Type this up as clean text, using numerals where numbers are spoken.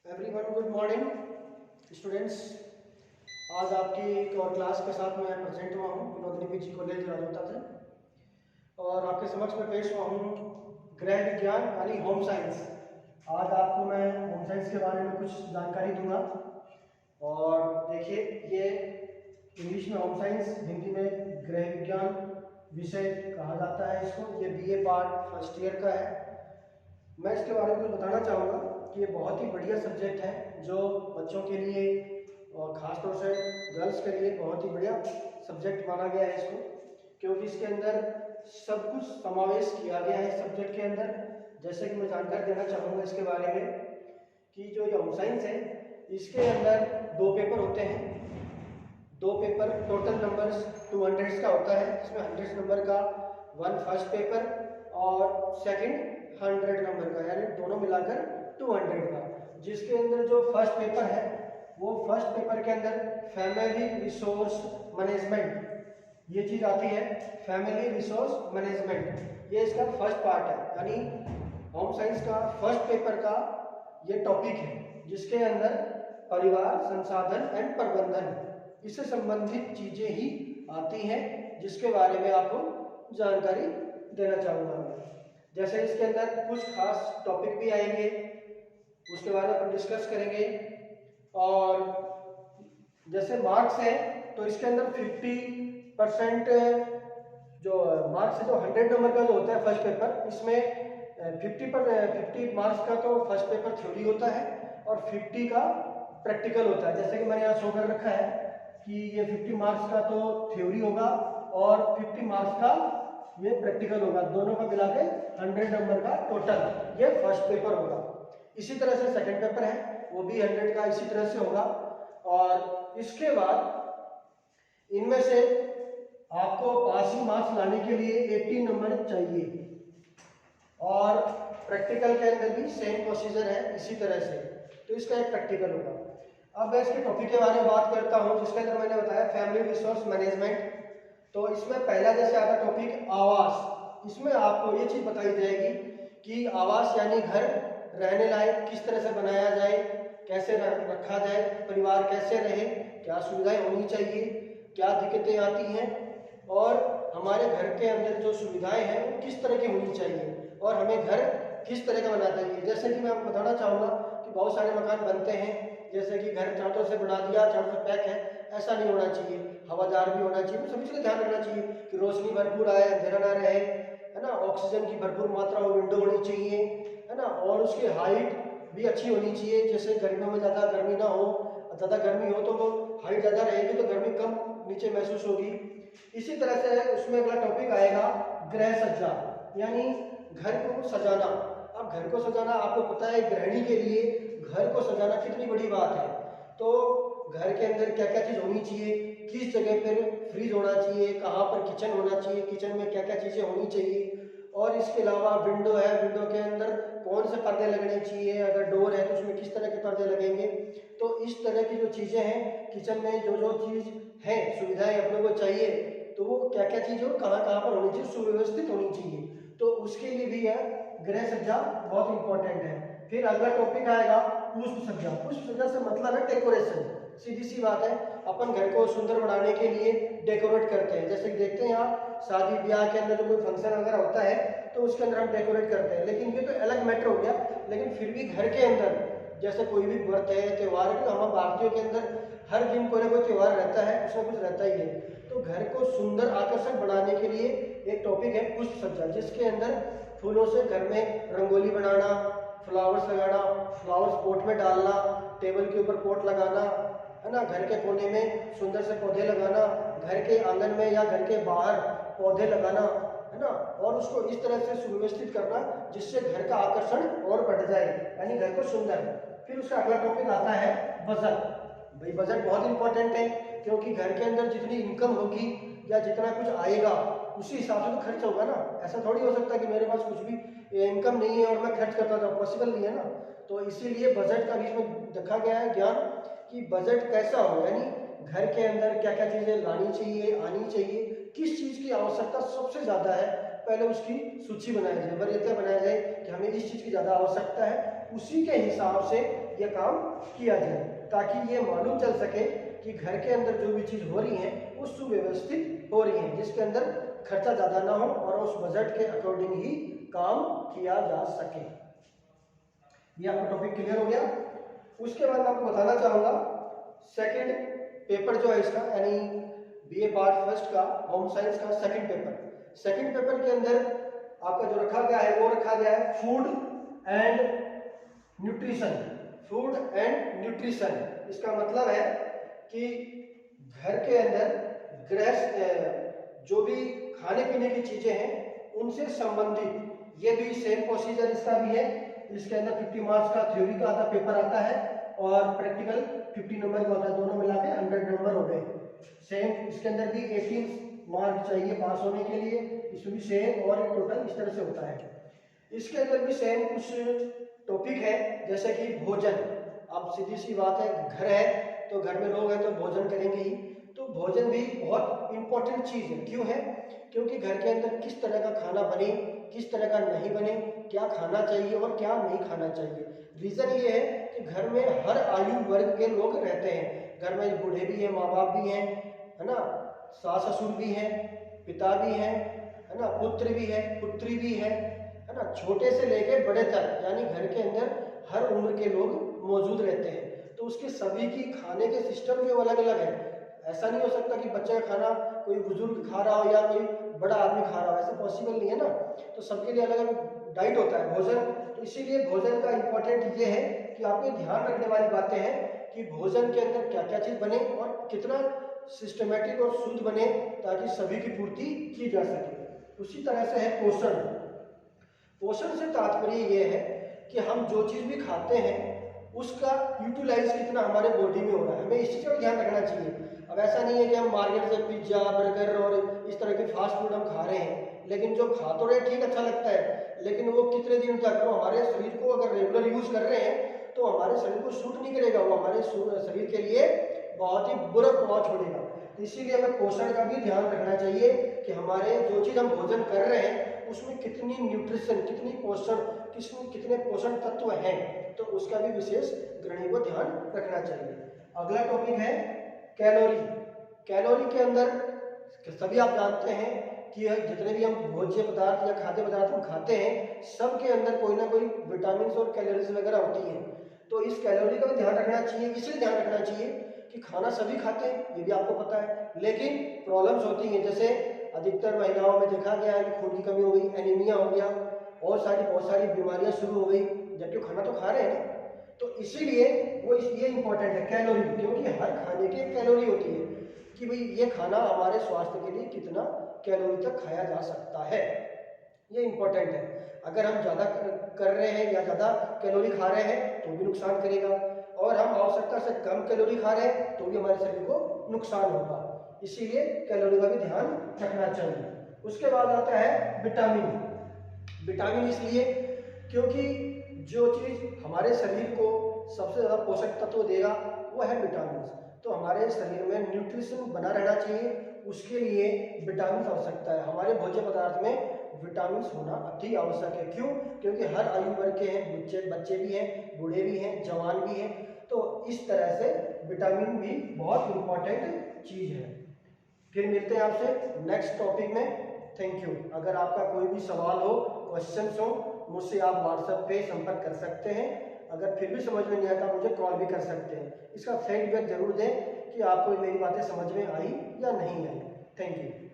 Everyone good morning students. आज आपकी एक और क्लास के साथ मैं प्रेजेंट हुआ हूँ विनोदनी पीजी कॉलेज राजौता से और आपके समक्ष में पेश हुआ हूँ गृह विज्ञान यानी होम साइंस। आज आपको मैं होम साइंस के बारे में कुछ जानकारी दूंगा। और देखिए, ये इंग्लिश में होम साइंस, हिंदी में गृह विज्ञान विषय कहा जाता है इसको। ये बीए पार्ट फर्स्ट ईयर का है। मैं इसके बारे में कुछ बताना चाहूँगा कि ये बहुत ही बढ़िया सब्जेक्ट है जो बच्चों के लिए और ख़ासतौर से गर्ल्स के लिए बहुत ही बढ़िया सब्जेक्ट माना गया है इसको, क्योंकि इसके अंदर सब कुछ समावेश किया गया है इस सब्जेक्ट के अंदर। जैसे कि मैं जानकारी देना चाहूँगा इसके बारे में कि जो ये होम साइंस है इसके अंदर 2 पेपर होते हैं। 2 पेपर टोटल नंबर्स 200 का होता है, इसमें 100 नंबर का 1 फर्स्ट पेपर और सेकंड 100 नंबर का, यानी दोनों मिलाकर 200 का। जिसके अंदर जो फर्स्ट पेपर है वो फर्स्ट पेपर के अंदर फैमिली रिसोर्स मैनेजमेंट, ये चीज़ आती है, फैमिली रिसोर्स मैनेजमेंट। ये इसका फर्स्ट पार्ट है, यानी होम साइंस का फर्स्ट पेपर का ये टॉपिक है जिसके अंदर परिवार संसाधन एंड प्रबंधन, इससे संबंधित चीज़ें ही आती हैं जिसके बारे में आपको जानकारी देना चाहूँगा मैं। जैसे इसके अंदर कुछ खास टॉपिक भी आएंगे, उसके बारे में अपन डिस्कस करेंगे। और जैसे मार्क्स है तो इसके अंदर 50% जो मार्क्स है, जो 100 नंबर का जो होता है फर्स्ट पेपर, इसमें 50 मार्क्स का तो फर्स्ट पेपर थ्योरी होता है और 50 का प्रैक्टिकल होता है। जैसे कि मैंने यहाँ शो कर रखा है कि ये 50 मार्क्स का तो थ्योरी होगा और 50 मार्क्स का ये प्रैक्टिकल होगा, दोनों का मिला के 100 नंबर का टोटल ये फर्स्ट पेपर होगा। इसी तरह से सेकंड पेपर है, वो भी 100 का इसी तरह से होगा। और इसके बाद इनमें से आपको पासिंग मार्क्स लाने के लिए 80 नंबर चाहिए और प्रैक्टिकल के अंदर भी सेम प्रोसीजर है इसी तरह से, तो इसका एक प्रैक्टिकल होगा। अब मैं इसके टॉपिक के बारे में बात करता हूँ जिसके अंदर मैंने बताया फैमिली रिसोर्स मैनेजमेंट। तो इसमें पहला जैसे आता टॉपिक आवास, इसमें आपको ये चीज़ बताई जाएगी कि आवास यानी घर, रहने लायक किस तरह से बनाया जाए, कैसे रखा जाए, परिवार कैसे रहे, क्या सुविधाएं होनी चाहिए, क्या दिक्कतें आती हैं और हमारे घर के अंदर जो सुविधाएं हैं वो किस तरह की होनी चाहिए और हमें घर किस तरह का बनाना चाहिए। जैसे कि मैं आपको बताना चाहूँगा कि बहुत सारे मकान बनते हैं, जैसे कि घर चारों से बना दिया, चारों से पैक है, ऐसा नहीं होना चाहिए, हवादार भी होना चाहिए। सभी चीज़ का ध्यान रखना चाहिए कि रोशनी भरपूर आए, अंधेरा ना रहे, है ना, ऑक्सीजन की भरपूर मात्रा हो, विंडो होनी चाहिए, है ना, और उसकी हाइट भी अच्छी होनी चाहिए। जैसे गर्मियों में ज़्यादा गर्मी ना हो, ज़्यादा गर्मी हो तो वो हाइट ज़्यादा रहेगी तो गर्मी कम नीचे महसूस होगी। इसी तरह से उसमें अगला टॉपिक आएगा गृह सज्जा, यानी घर को सजाना। अब घर को सजाना आपको पता है, गृहिणी के लिए घर को सजाना कितनी बड़ी बात है। तो घर के अंदर क्या क्या चीज़ होनी चाहिए, किस जगह पर फ्रिज होना चाहिए, कहाँ पर किचन होना चाहिए, किचन में क्या क्या चीज़ें होनी चाहिए, और इसके अलावा विंडो है, विंडो के अंदर कौन से पर्दे लगने चाहिए, अगर डोर है तो उसमें किस तरह के पर्दे लगेंगे। तो इस तरह की जो चीज़ें हैं किचन में, जो जो चीज़ है सुविधाएं अपने को चाहिए, तो वो क्या क्या चीज़ हो, कहाँ कहाँ पर होनी चाहिए, सुव्यवस्थित होनी चाहिए। तो उसके लिए भी है गृह सज्जा बहुत इंपॉर्टेंट है। फिर अगला टॉपिक आएगा पुष्प सज्जा। पुष्प सज्जा से मतलब है डेकोरेशन। सीधी सी बात है, अपन घर को सुंदर बनाने के लिए डेकोरेट करते हैं। जैसे कि देखते हैं यहाँ शादी ब्याह के अंदर जो कोई फंक्शन वगैरह होता है तो उसके अंदर हम डेकोरेट करते हैं, लेकिन ये तो अलग मैटर हो गया। लेकिन फिर भी घर के अंदर जैसे कोई भी व्रत है, त्यौहार है, तो हम भारतीयों के अंदर हर दिन कोई ना कोई त्यौहार रहता है, उसमें कुछ रहता ही है। तो घर को सुंदर आकर्षक बनाने के लिए एक टॉपिक है पुष्प सज्जा, जिसके अंदर फूलों से घर में रंगोली बनाना, फ्लावर्स लगाना, फ्लावर्स पोट में डालना, टेबल के ऊपर पोट लगाना, है ना, घर के कोने में सुंदर से पौधे लगाना, घर के आंगन में या घर के बाहर पौधे लगाना, है ना, और उसको इस तरह से सुव्यवस्थित करना जिससे घर का आकर्षण और बढ़ जाए, यानी घर को सुंदर। फिर उसका अगला टॉपिक आता है बजट। भाई बजट बहुत इंपॉर्टेंट है, क्योंकि घर के अंदर जितनी इनकम होगी या जितना कुछ आएगा उसी हिसाब से तो खर्च होगा ना। ऐसा थोड़ी हो सकता है कि मेरे पास कुछ भी इनकम नहीं है और मैं खर्च करता जाऊँ, पॉसिबल नहीं है ना। तो इसीलिए बजट का भी इसमें देखा गया है ज्ञान कि बजट कैसा हो, यानी घर के अंदर क्या क्या चीज़ें लानी चाहिए, आनी चाहिए, किस चीज़ की आवश्यकता सबसे ज़्यादा है, पहले उसकी सूची बनाई जाए, वरीयता बनाई जाए कि हमें इस चीज़ की ज़्यादा आवश्यकता है, उसी के हिसाब से ये काम किया जाए, ताकि ये मालूम चल सके कि घर के अंदर जो भी चीज़ हो रही है वो सुव्यवस्थित हो रही है, जिसके अंदर खर्चा ज़्यादा ना हो और उस बजट के अकॉर्डिंग ही काम किया जा सके। ये आपका टॉपिक क्लियर हो गया। उसके बाद मैं आपको बताना चाहूँगा सेकंड पेपर जो है इसका, यानी बीए पार्ट फर्स्ट का होम साइंस का सेकंड पेपर के अंदर आपका जो रखा गया है वो रखा गया है फूड एंड न्यूट्रिशन। इसका मतलब है कि घर के अंदर गृहस्थ जो भी खाने पीने की चीजें हैं उनसे संबंधित, ये भी सेम प्रोसीजर इसका भी है। इसके अंदर 50 मार्क्स का थ्योरी का आधा पेपर आता है और प्रैक्टिकल 50 नंबर का होता है, दोनों मिला के 100 नंबर हो गए। सेम इसके अंदर भी 18 मार्क चाहिए पास होने के लिए, इसमें भी सेम और टोटल इस तरह से होता है। इसके अंदर भी सेम कुछ टॉपिक है, जैसे कि भोजन। अब सीधी सी बात है, घर है तो घर में लोग हैं तो भोजन करेंगे ही, तो भोजन भी बहुत इंपॉर्टेंट चीज़ है। क्यों है? क्योंकि घर के अंदर किस तरह का खाना बने, किस तरह का नहीं बने, क्या खाना चाहिए और क्या नहीं खाना चाहिए। रीज़न ये है कि घर में हर आयु वर्ग के लोग रहते हैं। घर में बूढ़े भी हैं, माँ बाप भी हैं, है ना, सास ससुर भी हैं, पिता भी हैं, है ना, पुत्र भी है, पुत्री भी है ना, छोटे से लेके बड़े तक, यानी घर के अंदर हर उम्र के लोग मौजूद रहते हैं। तो उसके सभी की खाने के सिस्टम जो अलग अलग है। ऐसा नहीं हो सकता कि बच्चे का खाना कोई बुजुर्ग खा रहा हो या कोई बड़ा आदमी खा रहा हो, ऐसा पॉसिबल नहीं है ना। तो सबके लिए अलग अलग डाइट होता है भोजन। तो इसीलिए भोजन का इंपॉर्टेंट ये है कि आपको ध्यान रखने वाली बातें हैं कि भोजन के अंदर क्या क्या चीज़ बने और कितना सिस्टमेटिक और शुद्ध बने, ताकि सभी की पूर्ति की जा सके। उसी तरह से है पोषण। पोषण से तात्पर्य ये है कि हम जो चीज़ भी खाते हैं उसका यूटिलाइज कितना हमारे बॉडी में हो रहा है, हमें इस चीज़ का ध्यान रखना चाहिए। अब ऐसा नहीं है कि हम मार्केट से पिज्जा बर्गर और इस तरह के फास्ट फूड हम खा रहे हैं, लेकिन जो खा तो रहे ठीक अच्छा लगता है, लेकिन वो कितने दिन तक, वो हमारे शरीर को अगर रेगुलर यूज कर रहे हैं तो हमारे शरीर को सूट नहीं करेगा, वो हमारे शरीर के लिए बहुत ही बुरा प्रभाव छोड़ेगा। इसीलिए हमें पोषण का भी ध्यान रखना चाहिए कि हमारे जो चीज़ हम भोजन कर रहे हैं उसमें कितनी न्यूट्रिशन, कितनी पोषण, कितने पोषण तत्व हैं, तो उसका भी विशेष गृहिणी को ध्यान रखना चाहिए। अगला टॉपिक है कैलोरी। कैलोरी के अंदर सभी आप जानते हैं कि जितने भी हम भोज्य पदार्थ या खाद्य पदार्थ हम खाते हैं सबके अंदर कोई ना कोई विटामिन और कैलोरीज वगैरह होती हैं। तो इस कैलोरी का भी ध्यान रखना चाहिए। इसलिए ध्यान रखना चाहिए कि खाना सभी खाते हैं, ये भी आपको पता है, लेकिन प्रॉब्लम्स होती हैं। जैसे अधिकतर महिलाओं में देखा गया है कि खून की कमी हो गई, एनीमिया हो गया और बहुत सारी बीमारियां शुरू हो गई, जबकि खाना तो खा रहे हैं ना। तो इसीलिए वो ये इंपॉर्टेंट है कैलोरी, क्योंकि हर खाने की एक कैलोरी होती है कि भाई ये खाना हमारे स्वास्थ्य के लिए कितना कैलोरी तक खाया जा सकता है, ये इंपॉर्टेंट है। अगर हम ज़्यादा कर रहे हैं या ज़्यादा कैलोरी खा रहे हैं तो भी नुकसान करेगा, और हम आवश्यकता से कम कैलोरी खा रहे हैं तो भी हमारे शरीर को नुकसान होगा। इसीलिए कैलोरी का भी ध्यान रखना चाहिए। उसके बाद आता है विटामिन। विटामिन इसलिए क्योंकि जो चीज़ हमारे शरीर को सबसे ज़्यादा पोषक तत्व देगा वो है विटामिन। तो हमारे शरीर में न्यूट्रिशन बना रहना चाहिए, उसके लिए विटामिन आवश्यकता है। हमारे भोज्य पदार्थ में विटामिन होना अति आवश्यक है। क्यों? क्योंकि हर आयु वर्ग के हैं, बच्चे भी हैं, बूढ़े भी हैं, जवान भी हैं। तो इस तरह से विटामिन भी बहुत इंपॉर्टेंट चीज़ है। फिर मिलते हैं आपसे नेक्स्ट टॉपिक में। Thank you. अगर आपका कोई भी सवाल हो, क्वेश्चंस हो, मुझसे आप व्हाट्सएप पे संपर्क कर सकते हैं। अगर फिर भी समझ में नहीं आता मुझे कॉल भी कर सकते हैं। इसका फीडबैक जरूर दें कि आपको मेरी बातें समझ में आई या नहीं आई। Thank you.